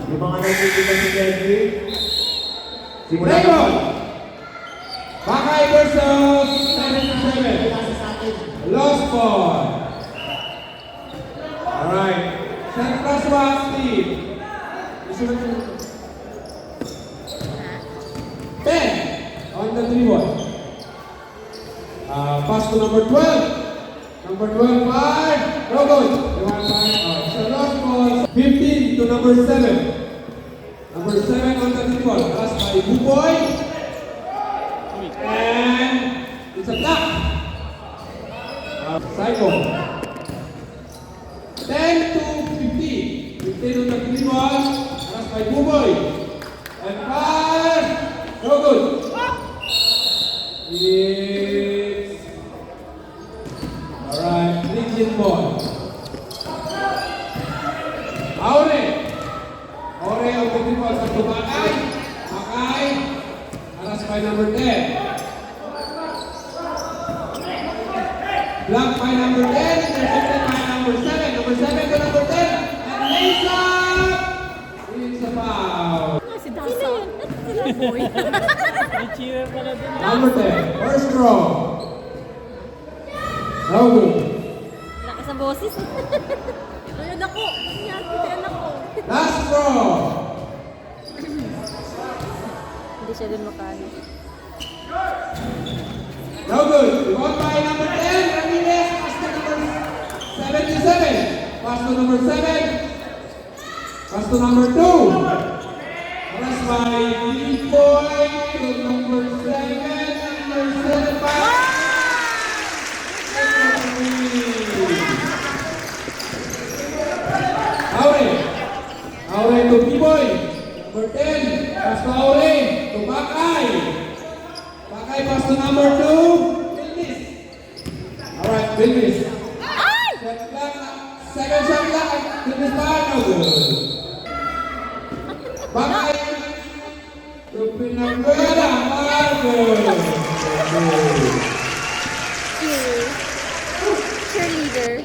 Yung mga nakikita si Kelvin. Simula Raymond! na. Bakay versus 77. Lost ball. Alright. Set plus one, Steve. 10 on the three ball. Pass to number 12. Number 12, 5. No good. They want 5. So lost ball. 15 to number 7. Number 7 on the three ball. Pass by Buboy. And it's a block. Cycle. 10 to 15. 15 on the three ball. Pass by Buboy. And 5. No good. It's alright. Rigid ball. Aure. Aure on the three ball. Satu Bakay. Bakay. Pass by number 10. Block by number 10, intercepted by number 7. Number 7 to number 10. And lays up! It's a foul. Si Dasa. Sila boy. May cheer pala dun. Number 10, first draw. No good. Lakas sa boses. Ayun ako. Ayun ako. Last draw. Hindi siya din makano. No good. Rebound by number 10, Ramirez. Pass to number 77. Pass to number 7. Pass to number 2. Pass by Boy to number 7. Number 7 by... Aure. Aure to B-Boy. Number 10. Pass to Aure. To Bakay. Bakay pass to number 2. Bilbis. Alright, Bilbis. Shot clock. Second shot clock. Bilbis pa. No good. Bakay. To Pinagwera. Marvel. Cheerleader.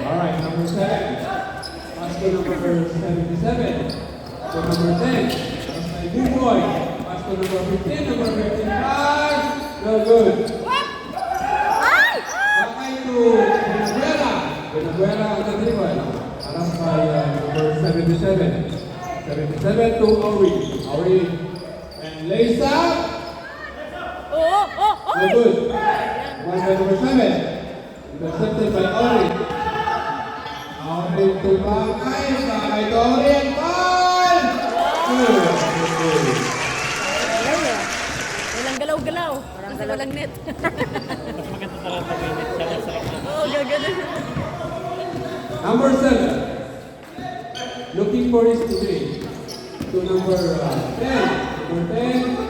Alright, number 7. Pass to number 77. To number 10. Pass by B-Boy. Pass to number 15. Number 55. No good. Bakay to Venezuela. Venezuela on the dribble. Pass by number 77. 77 to Auri. Auri. And lays up. No good. One by number 7. Intercepted by Auri. Auri to Bakay. Bakay to Auri. And goal! Good. Walang galaw-galaw. Kasi walang net. Mas maganda pala pag may net siya sa akin. Oo, gagano. Number 7. Looking for his degree. To number 10. Number 10.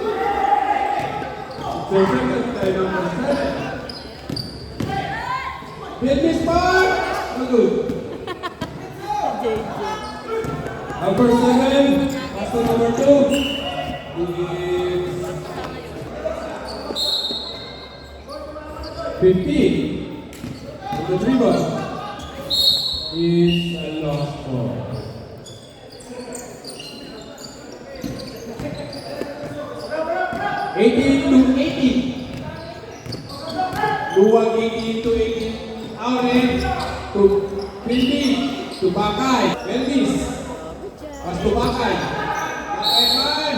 Intercepted by number 7. Bilbis Park. No good. JJ. Number 7. Pass to number 2. It's 15. The dribble is a lost ball. 18 to 18. Luwag 18 to 18. Aure to Bilby to Bakay. Elvis. Pass to Bakay. Bakay man.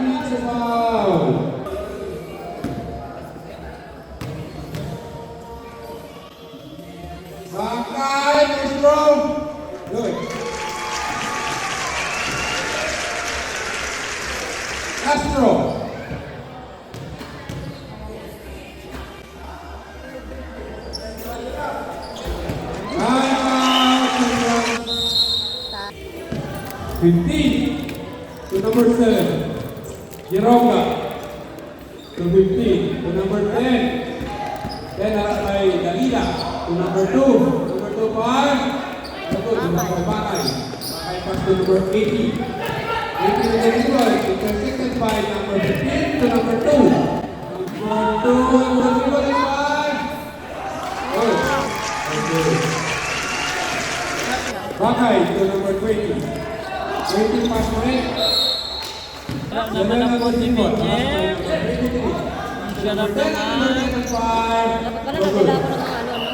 It's a foul. Bakay is strong. Good. Castro. Timeout. 15 to number 7. Gironga to 15 to number 10. Then aras by Dalila to number 2. Number 2 par. To number Bakay. Bakay pass to number 18. 18 to the dribble. Intersected by number 15 to number 2. Number 2 on the dribble is by. Good. Bakay to number 20. 20 pass break. Wala naman ang number condiment 23. niya. Sarap Number 10 naman. number 5. Dapat pala nagdala ko ng ano, no?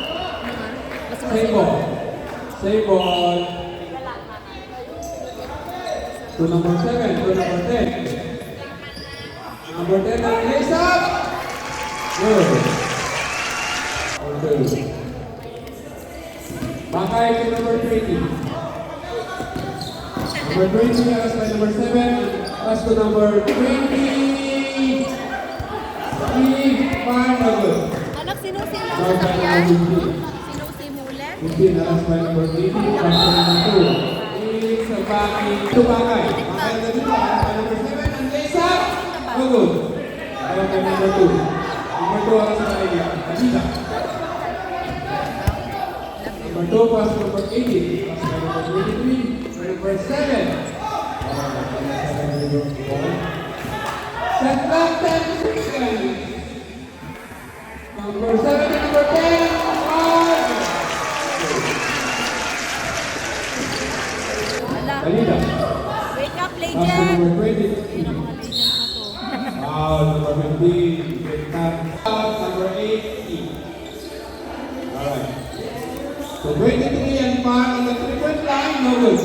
Mas Save ball. Save ball. To number 7, to number 10. Number 10 ang lace up. Good. Okay. Bakay to number 20. Number 20 alas by number 7. Pass to number 20. Steve Parnago. Anak, sinusi lang Ball sa by sakyan. number 15. Sinusi mo ulit. 15 alas by number 18. Pass to number 2. It's a backing to Bakay. Bakay na dito. Alas by number 7. And lace up. No good. Ball by number 2. Number 2 alas by Anita. Number 2 pass to number 18. Pass by number 23. Number 7. Set back 10 seconds. Number 7 and number 10. Five. Wala. Anita. Wake up, Pass to legend. number 20. Yun ang mga legend na to. Wow, number 15. Get back. Number 18. Alright. So 23 and 5 on the 3-point line. No good.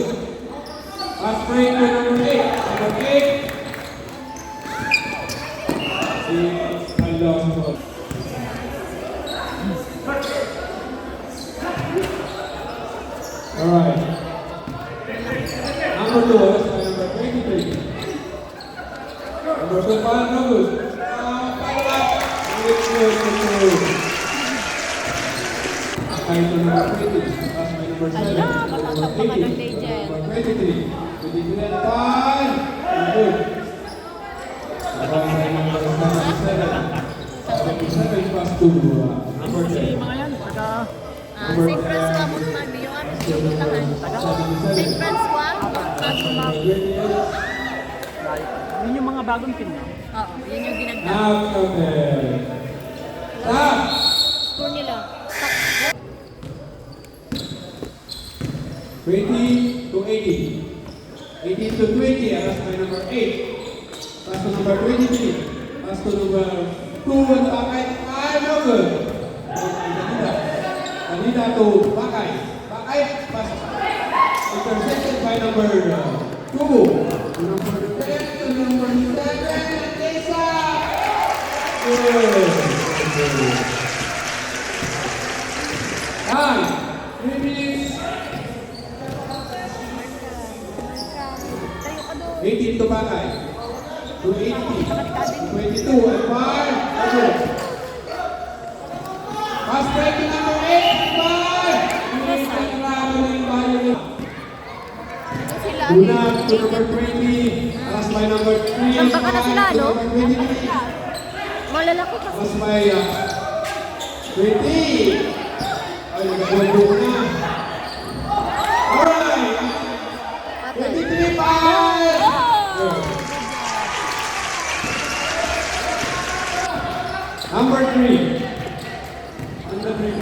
Pass break to number 8. Number 8. I lost ball. Alright. Number 2, that's by number 23. Number 2, no good. Follow up. It's good. Okay, to number 20. That's by number 7. Ala, matatak pa ka ng legend. Number 23. 23 and 5. Good. By number 7. 77 plus 2. Number Kasi 10. mga yan, pagka St. Francois mo naman, yung ano, yung utahan. St. Francois, Francois. yun yung mga bagong team, no? Oo, yun yung ginagdag. Now, okay. Stop! Score nila. 20 to 80. 18 to 20, alas by number 8. Pass to number 23. Pass to number 2 and Bakay. 5, no good. Kanina to Bakay. Bakay, pass. Intercepted by number 2. To number 10, to number 7, Tessa. Good. Time. 3 minutes. Tayo ka doon. 18 to Bakay. To 80. 22 and 5. Okay. Pass break to number 8. 5. Traveling violation. Ito sila. Unang to number 20. Pass by number 3 and Samba ka na 5. sila, To no? number 23. Malalaki kasi. Pass by 20. Ay, nagagawa na. Alright. Patay. 23, 5. Oh! Number 3. Number 3.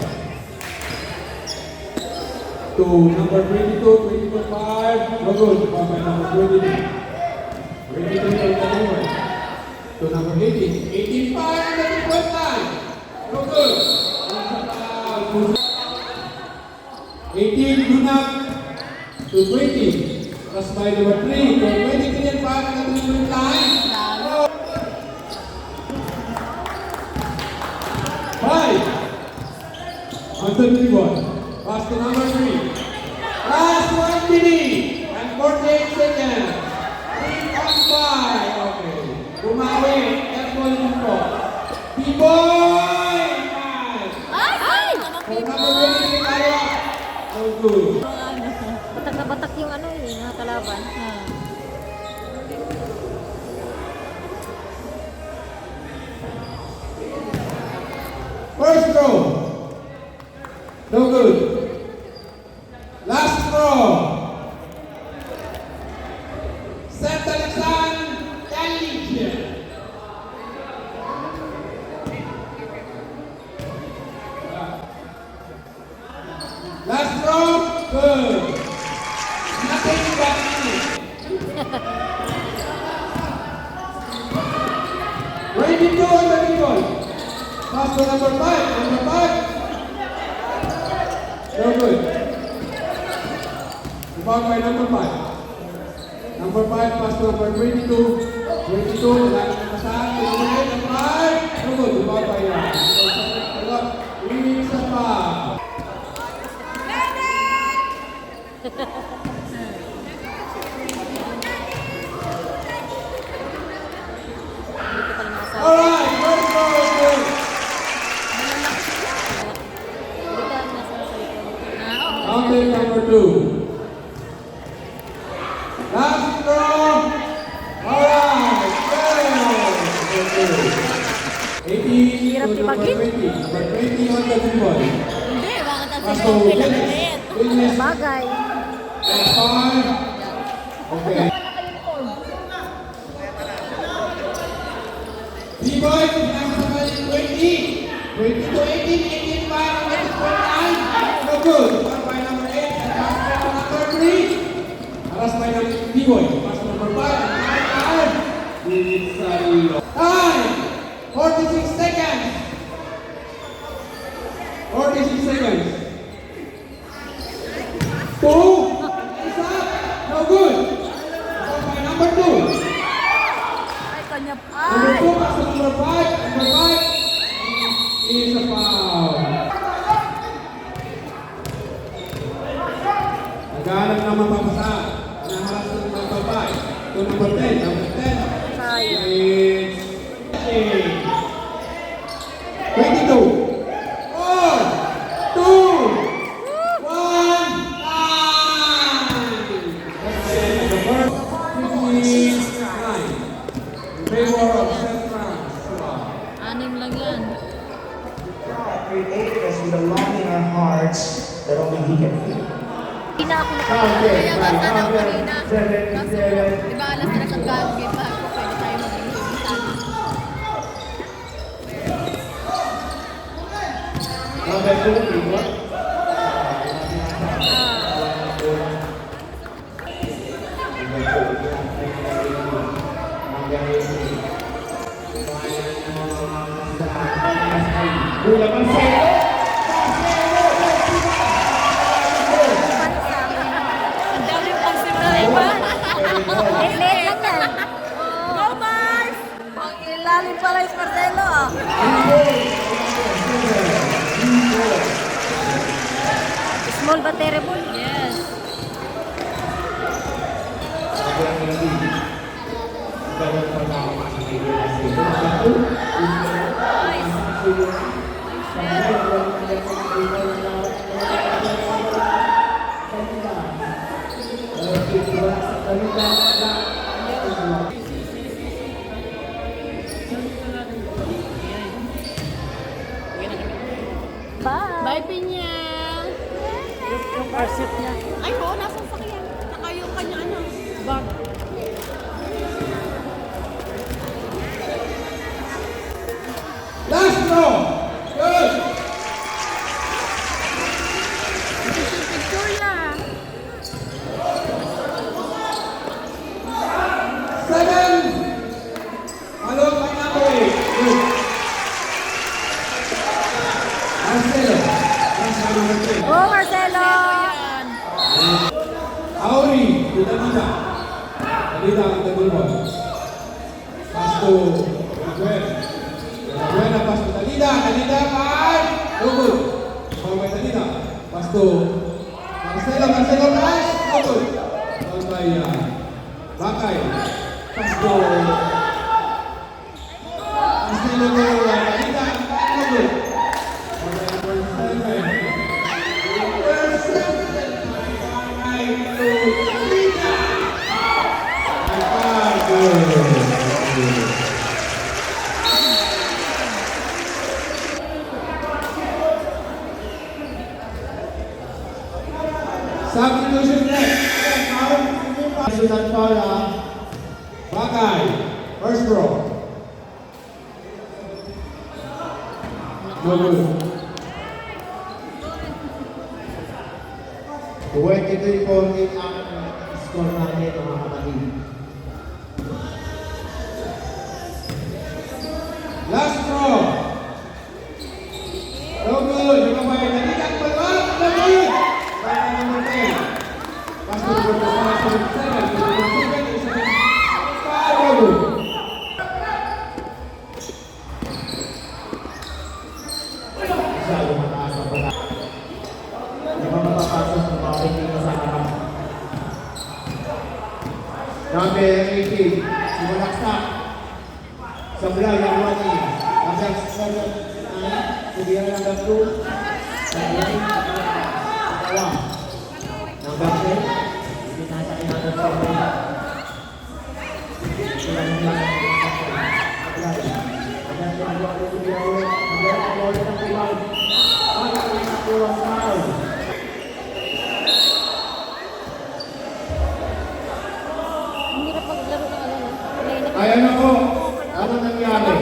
To number 22, 22, 5. No good. Pass by number 23. 23 on the number. To number 18. 18, 5 on the 3-point line. No good. 18, Dunak. To 20. Pass by number 3. To 23 and 5 on the 3-point line. Five. On the 3-1. Pass to number 3. Last 1 minute and 48 seconds. 3 on 5. Okay. Bumawi. That's all you got. P-Boy! Nice. Ay! For number 23, Kaya. So good. Batak na batak yung ano eh, mga kalaban. First throw. No good. Last throw. Set Alexan Yalich. Last throw. Good. Pass to number 5. Number 5. Very good. Rebound by number 5. Number 5, pass to number 22. 22, wala na pasahan. To number 8, number 5. Very good. Rebound by Isa pa. Dito ka lang nasa. Alright, first goal is good. Dito ka lang nasa likod. Oo. Counting number 2. Last throw. Alright, good. 18 Hirap to number ipagit. 20. Number 20 on the three-ball. Hindi, bakit Pass nasa to likod? Dennis. Pinakalit. Dennis. Bagay. And 5. Okay. B-boy, pinakasama yung 20. 20 to 18. 18 pa. Number 29. No good. Pass by number 8. And pass by number 3. Pass by number B-boy. Pass number 5. And 5. Time. 46 seconds. 46 seconds. 2. Is up. No good. Pass by number 2. Ay, kanya. Number 2, pass to number 5. Number 5 is a foul. Naghahanap ng mapapasa. Naharas ng number 5 to number 10. Number 10 Sayang. is 22. 4, 2, 1, time! That's the end of the first 59. In favor of Seth France. Anim lang yan. Create us with a longing in our hearts that only He can feel. Hindi na ako Okay, Kaya nga fine. sana ako Okay, kanina. 7, Kaso, 7. di ba alas na ang bago game pa ako, pwede tayo mag-iisan. Number 2, people. Kulang ang sa'yo. Ang dami pang simula iba. Late lang yan. Go Mars! Ang ilalim pala yung Marcelo ah. Small but terrible? Yes. Bye! Bye, Pinya! Yung car seat niya. Ay, oo, nasa sakyan. Saka yung kanya ano, bag. Last throw. Good. Picture niya. 7. Followed by number 8. Good. Marcelo. Pass by number 10. Oh, Marcelo! Auri to Danita. Danita on the goal ball. Pass to Rafael. Rafael na pass to Danita. Danita, 5. No good. Ball by Danita. Pass to Marcelo. Marcelo, pass. No good. Ball by Bakay. Pass to Marcelo to Danita. No good. Ball by number 7. Substitution next. Susan Paula. Bagay. First row. No good. 23-14 ang score natin mga kapatid. Last throw. Number 18, sumalaksak. Sablay, ang wani. Number 7, Subihan number 2. Sablay, dalawa. Number 10, pinasa kay number 7. Ang hirap maglaro ng ano, no? Ayan ako. Ano nangyari?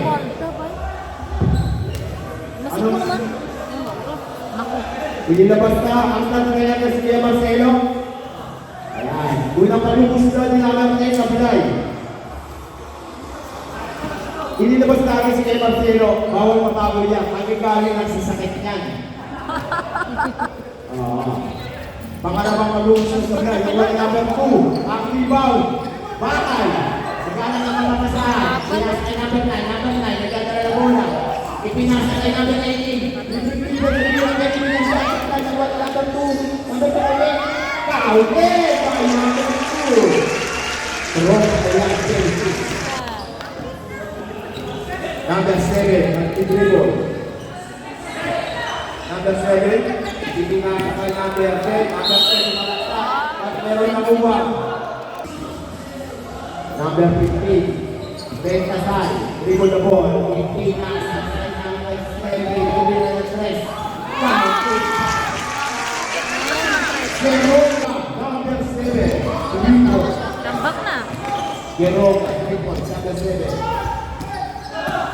Masip mo naman. Naku. Inilabas na ang kanya na si Kuya Marcelo. Ayan. Unang palubos na nilalang niya sa bilay. Inilabas na si Kuya Marcelo. Bawal mapagod yan. Magagaling ang sasakit niyan. Pangalawang palubos na sa bilay. Yung number 2. Ang rebound. Bakay. Nagkala naman napasahan. Pinasa kay number 9. Number 9. Nagkatara na bola. Ipinasa kay number 19. Number 2. Number 3. Kaute. Kay number 2. Terus kaya Chelsea. Number 7. Nagtidribble. Number 7. Ipinasa kay number 10. Number 10. Malaksak. At meron na buwa. Number 15, Ben Casal, dribble the ball, ipinasa kay number 7, kumila ng 3, counting. Geroka, number 7, dribble. Tambak na. Geroka, dribble, number 7.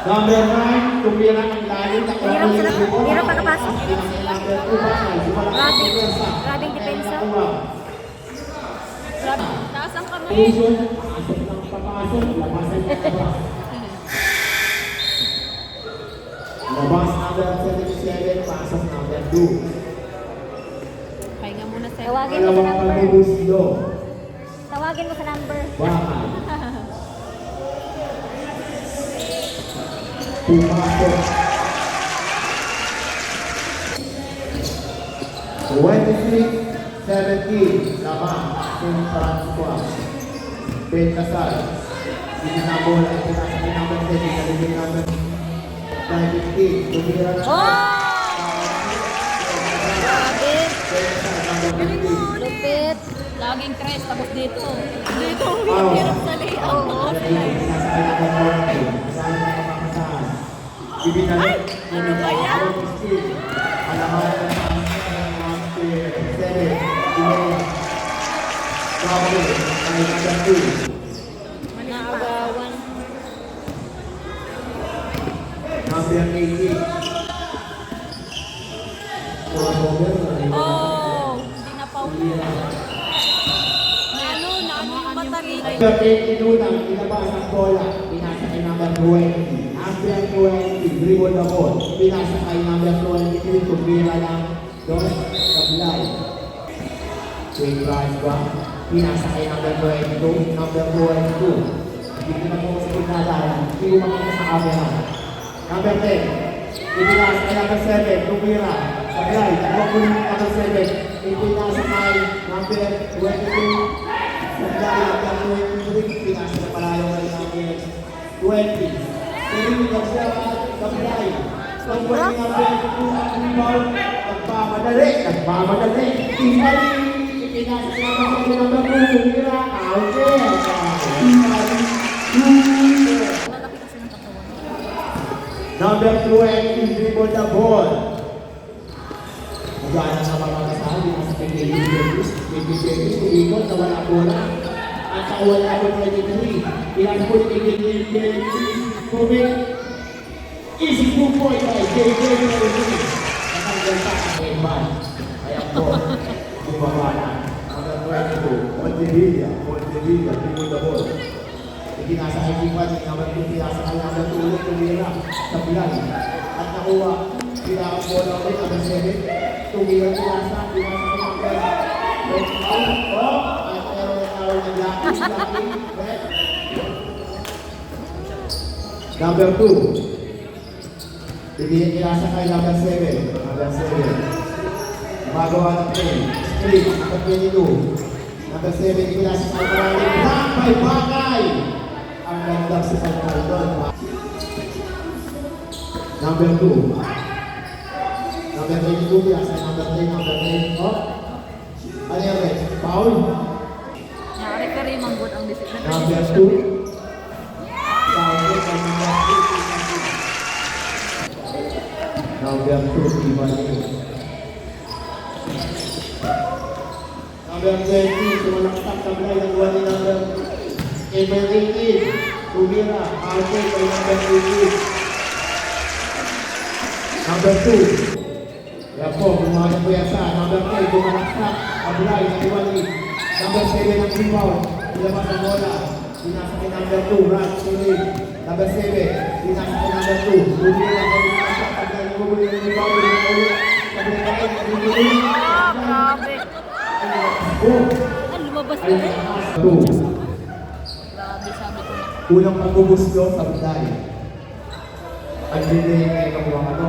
Number 9, kumila ng lalim, Hirap sila. Hirap makapasok. number 2, Bakal, Grabing depensa. Taas ang kamay. Puso, pasok ng papasok, labasan ng labas. Labas number 77, pasok number 2. Pahinga muna sa Tawagin mo sa Dalawang number. palubos do. Tawagin mo sa number. Bakal. Pumasok. 23-17, laban, San Francisco. Ben Casal. Hindi na bola, pinasa kay number 10, nalibig number 15, tumira na. Grabe. Ben Casal, number 15. Lupit. Laging tres. Tapos dito. Dito. Oo. Hirap sa layout. Oo. Pinasa kay number 14, kasama na kapakasahan. Ibinalik. Ano ba yan? Alaman ng number 7, Grabe, ay number 2. Naagawan. Number 18. Oh. Hindi na pa uwi. Ano yung mata nila. Number 22 nang inabas ang bola. Pinasa kay number 20. Number 20, dribble the ball. Pinasa kay number 23. Tumira lang doon sa bulay. Quick drive ba? Pinasa kay number 22. Number 22. Hindi na po sa pinadala. Hindi ko makita sa camera. Number 10. Ipinasa kay number 7. Tumira. Sablay. Dalawang kulit number 7. Ipinasa kay number 22. Sablay. Number 23. Pinasa na palayo kay number 20. Piling ng siya Sablay. Pagpuli number 2 at rebound. Nagmamadali. Nagmamadali. Ipinasa kay number 2. Tumira. Out. Number 20, dribble the ball. Magana sa mga kasabi, nasa Pilipinas, tuikot na wala bola. At sa wala ko 23, ilang po ni Pilipinas, Kubik, easy 2 point by JJ Maricini. Natanggal pa ang Eman. Kaya po, bumaba na. Number 22, Montevilla, dribble the ball. Pinasa kay Kipan, naman yung pinasa kay number 2 ulit, tumira sa bulan. At nakuha, pinakang bola ulit, number 7. Tumira pinasa kay number 8. At meron na tawag ng Lucky, red. Number 2. Bibigyan pinasa kay number 7. Number 7. Magawa ng play. Split, number 22. Number 7, pinasa sa Alvarado. Block by Bakay. Ang ganda si Alvarado. Number 2. Number 22, pinasa number 3, number 3. Oh. Ano yan, Rex? Foul? Nyari ka rin manggut ang disiplin. Number 2. Foul din kay number 2. Number 2, iba niyo. Number 20, sumalaktak sa blay ng buwan ni number 18. Tumira, Arte kay number 18. Number 2. Yan po, gumawa po yan sa number 3, sumalaktak sa blay ng buwan ni number 7 ang rebound. Ilabas ang bola. Pinasa kay number 2, Rod Sulit. Number 7, pinasa kay number 2. Tumira, sumalaktak sa blay ng buwan ni rebound. Grabe. Oh! Ay, lumabas na Ay, rin. two. Grabe, sabi ko na. Unang pagbubusto sa buday. Ang bibigay kay kamuha ano.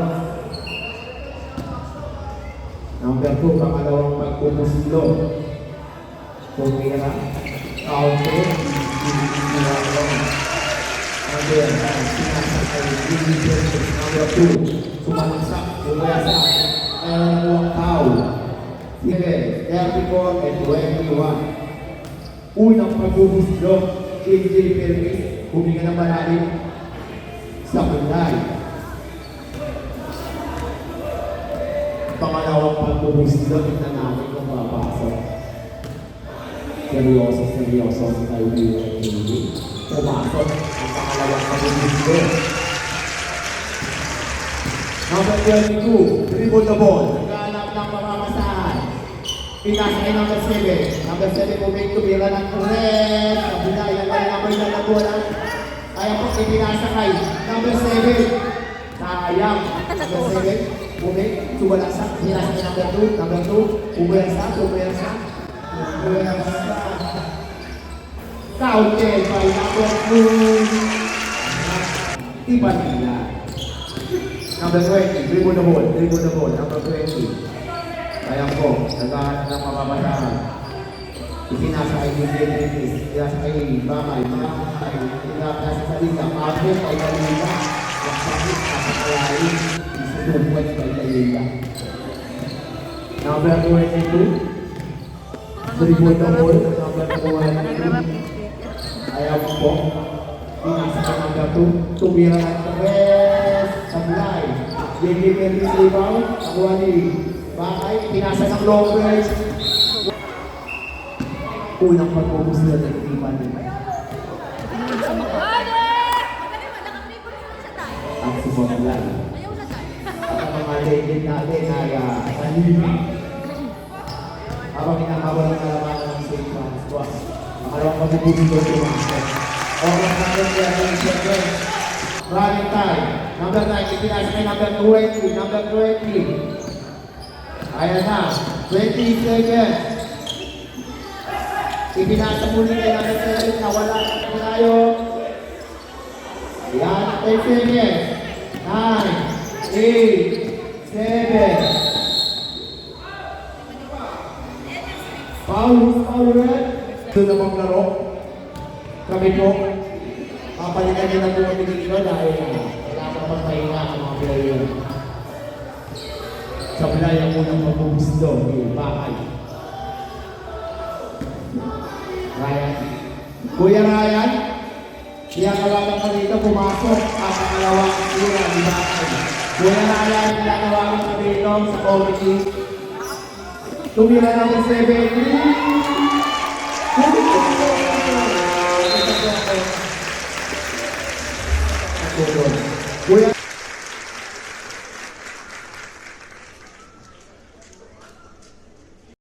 Number 2, pangalawang pagbubusto. Pumira. Kaunti. Number 2, sumalaksak. Umayasa. Dalawang tao. 34 and 21. Unang pagbubusto, AJ Perez, huminga ng malalim sa bunday. Pangalawang pagbubusto, tignan namin kung papasok. Seryoso sa tayo hindi. Pumasok ang pangalawang pagbubusto. Number 22, dribble the ball. Naghahanap ng pamamasahan. Pinasa kay number 7. Number 7 pumig tumira ng red. Kabila yan kay number na bola. Ayaw po ipinasa kay number 7. Sayang. Number 7 pumig. Subalaksak. Pinasa kay number 2. Number 2. Pumersa. Counted by number 2. Iba nila. Number 20, dribble the ball, number 20. Ayan po, naghahanap ng mamabasahan. Ipinasa kay Davis, ipinasa kay Bakay, ipinasa sa Lisa, Apple kay Dalila, yung sakit sa kalahin, isunod kay Dalila. Number 22, dribble the ball, number 22. Ayan po, pinasa kay number 2, tumira ng red, sablay. JJ Perez rebound, nakuha ni Bakay, pinasa ng long range. Unang pagpupus na nagtipan nila. Ang sumablay. At ang mga legend natin ay kanina. Habang inakawan ng kalabanan ng St. Francis Squad. Makalawang pagpupus doon pumasok. Oras natin kaya ng siyempre. Running time. Number 9, ipinasa kay number 20. Number 20. Ayan na. 20 seconds. Ipinasa muli kay number 7 na wala na tayo. Ayan. 10 seconds. 9, 8, 7. Foul red. Ito na maglaro. Kami po. Papalitan niya na po kami dito dahil kailangan magpahinga ang mga player. Sa bilayang unang magbubusto, Bakay. Ryan. Kuya Ryan, kinakawagan ka dito, pumasok ang pangalawang sura ni Bakay. Kuya Ryan, kinakawagan ka dito sa committee. Tumira namin 7. Kuya